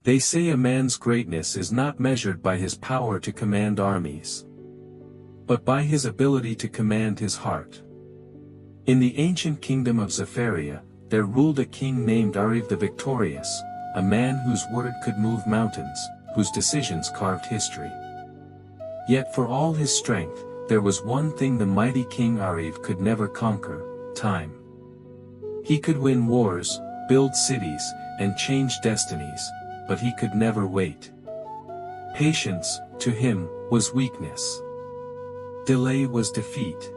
They say a man's greatness is not measured by his power to command armies, but by his ability to command his heart. In the ancient kingdom of Zafaria, there ruled a king named Arif the Victorious, a man whose word could move mountains, whose decisions carved history. Yet for all his strength, there was one thing the mighty King Arif could never conquer: time. He could win wars, build cities, and change destinies, but he could never wait. Patience, to him, was weakness. Delay was defeat.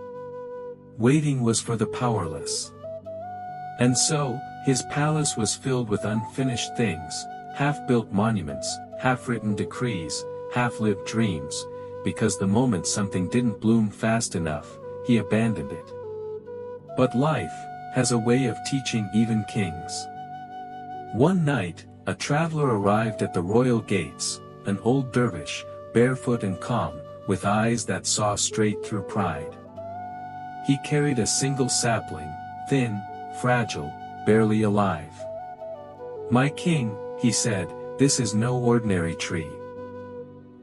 Waiting was for the powerless. And so, his palace was filled with unfinished things, half-built monuments, half-written decrees, half-lived dreams, because the moment something didn't bloom fast enough, he abandoned it. But life has a way of teaching even kings. One night, a traveler arrived at the royal gates, an old dervish, barefoot and calm, with eyes that saw straight through pride. He carried a single sapling, thin, fragile, barely alive. "My king," he said, "this is no ordinary tree.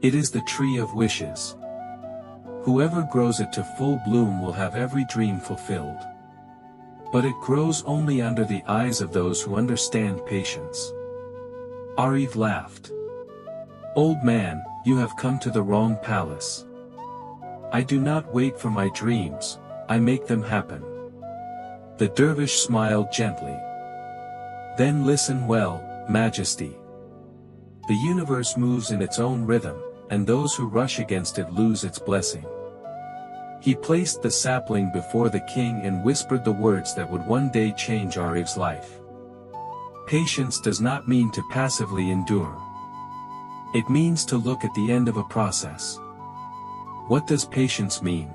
It is the tree of wishes. Whoever grows it to full bloom will have every dream fulfilled. But it grows only under the eyes of those who understand patience." Arif laughed. "Old man, you have come to the wrong palace. I do not wait for my dreams, I make them happen." The dervish smiled gently. "Then listen well, Majesty. The universe moves in its own rhythm, and those who rush against it lose its blessing." He placed the sapling before the king and whispered the words that would one day change Arif's life. Patience does not mean to passively endure. It means to look at the end of a process. What does patience mean?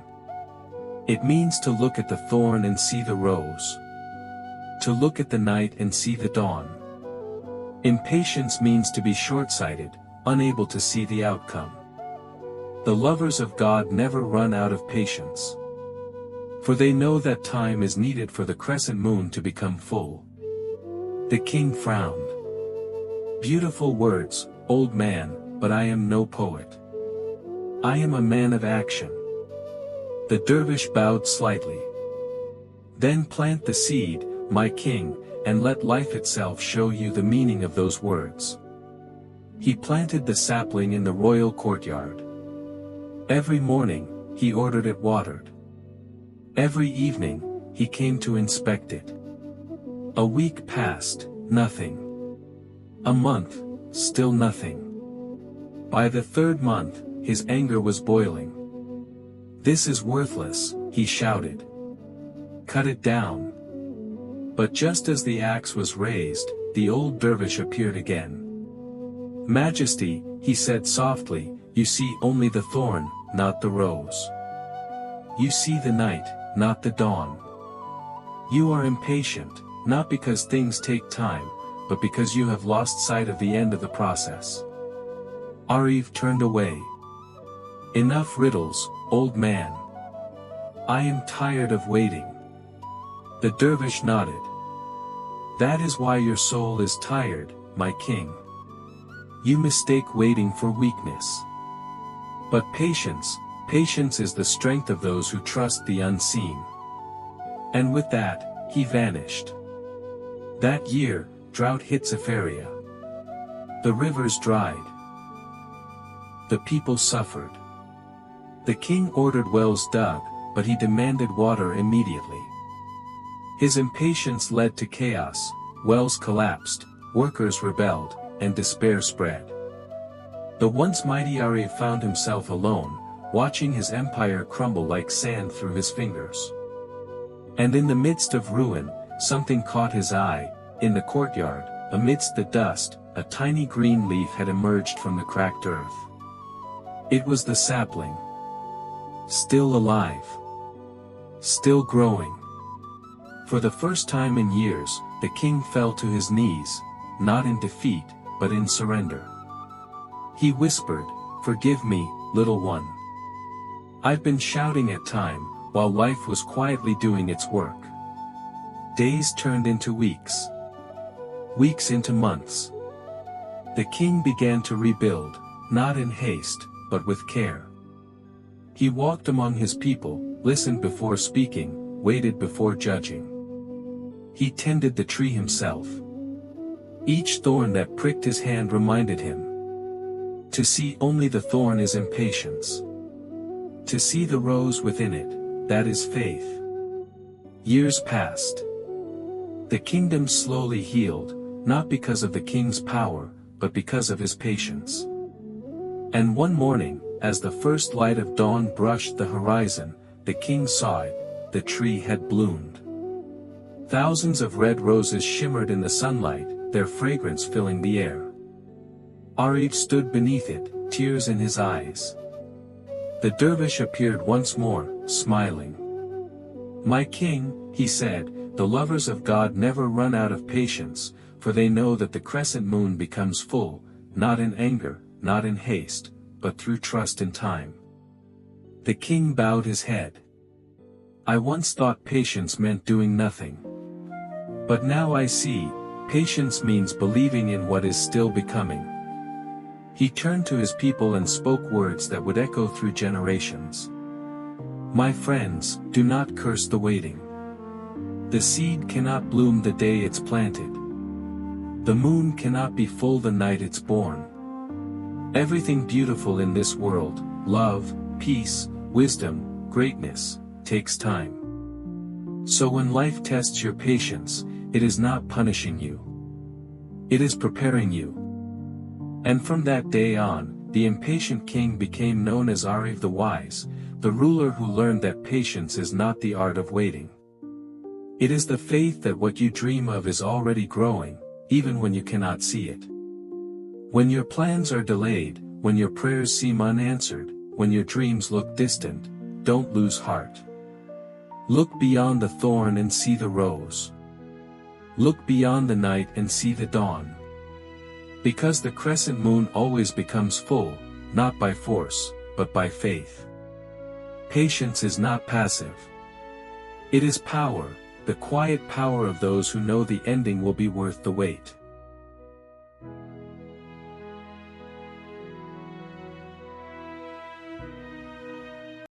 It means to look at the thorn and see the rose. To look at the night and see the dawn. Impatience means to be short-sighted, unable to see the outcome. The lovers of God never run out of patience. For they know that time is needed for the crescent moon to become full. The king frowned. "Beautiful words, old man, but I am no poet. I am a man of action." The dervish bowed slightly. "Then plant the seed, my king, and let life itself show you the meaning of those words." He planted the sapling in the royal courtyard. Every morning, he ordered it watered. Every evening, he came to inspect it. A week passed, nothing. A month, still nothing. By the third month, his anger was boiling. "This is worthless," he shouted. "Cut it down." But just as the axe was raised, the old dervish appeared again. "Majesty," he said softly, "you see only the thorn, not the rose. You see the night, not the dawn. You are impatient, not because things take time, but because you have lost sight of the end of the process." Arif turned away. "Enough riddles, old man. I am tired of waiting." The dervish nodded. "That is why your soul is tired, my king. You mistake waiting for weakness. But patience is the strength of those who trust the unseen." And with that, he vanished. That year, drought hit Zafaria. The rivers dried. The people suffered. The king ordered wells dug, but he demanded water immediately. His impatience led to chaos, wells collapsed, workers rebelled, and despair spread. The once mighty Arif found himself alone, watching his empire crumble like sand through his fingers. And in the midst of ruin, something caught his eye. In the courtyard, amidst the dust, a tiny green leaf had emerged from the cracked earth. It was the sapling. Still alive. Still growing. For the first time in years, the king fell to his knees, not in defeat, but in surrender. He whispered, "Forgive me, little one. I've been shouting at time, while life was quietly doing its work." Days turned into weeks. Weeks into months. The king began to rebuild, not in haste, but with care. He walked among his people, listened before speaking, waited before judging. He tended the tree himself. Each thorn that pricked his hand reminded him. To see only the thorn is impatience. To see the rose within it, that is faith. Years passed. The kingdom slowly healed, not because of the king's power, but because of his patience. And one morning, as the first light of dawn brushed the horizon, the king saw it, the tree had bloomed. Thousands of red roses shimmered in the sunlight, their fragrance filling the air. Arif stood beneath it, tears in his eyes. The dervish appeared once more, smiling. "My king," he said, "the lovers of God never run out of patience, for they know that the crescent moon becomes full, not in anger, not in haste, but through trust in time." The king bowed his head. "I once thought patience meant doing nothing. But now I see, patience means believing in what is still becoming." He turned to his people and spoke words that would echo through generations. "My friends, do not curse the waiting. The seed cannot bloom the day it's planted. The moon cannot be full the night it's born. Everything beautiful in this world, love, peace, wisdom, greatness, takes time. So when life tests your patience, it is not punishing you. It is preparing you." And from that day on, the impatient king became known as Arif the Wise, the ruler who learned that patience is not the art of waiting. It is the faith that what you dream of is already growing, even when you cannot see it. When your plans are delayed, when your prayers seem unanswered, when your dreams look distant, don't lose heart. Look beyond the thorn and see the rose. Look beyond the night and see the dawn. Because the crescent moon always becomes full, not by force, but by faith. Patience is not passive. It is power, the quiet power of those who know the ending will be worth the wait.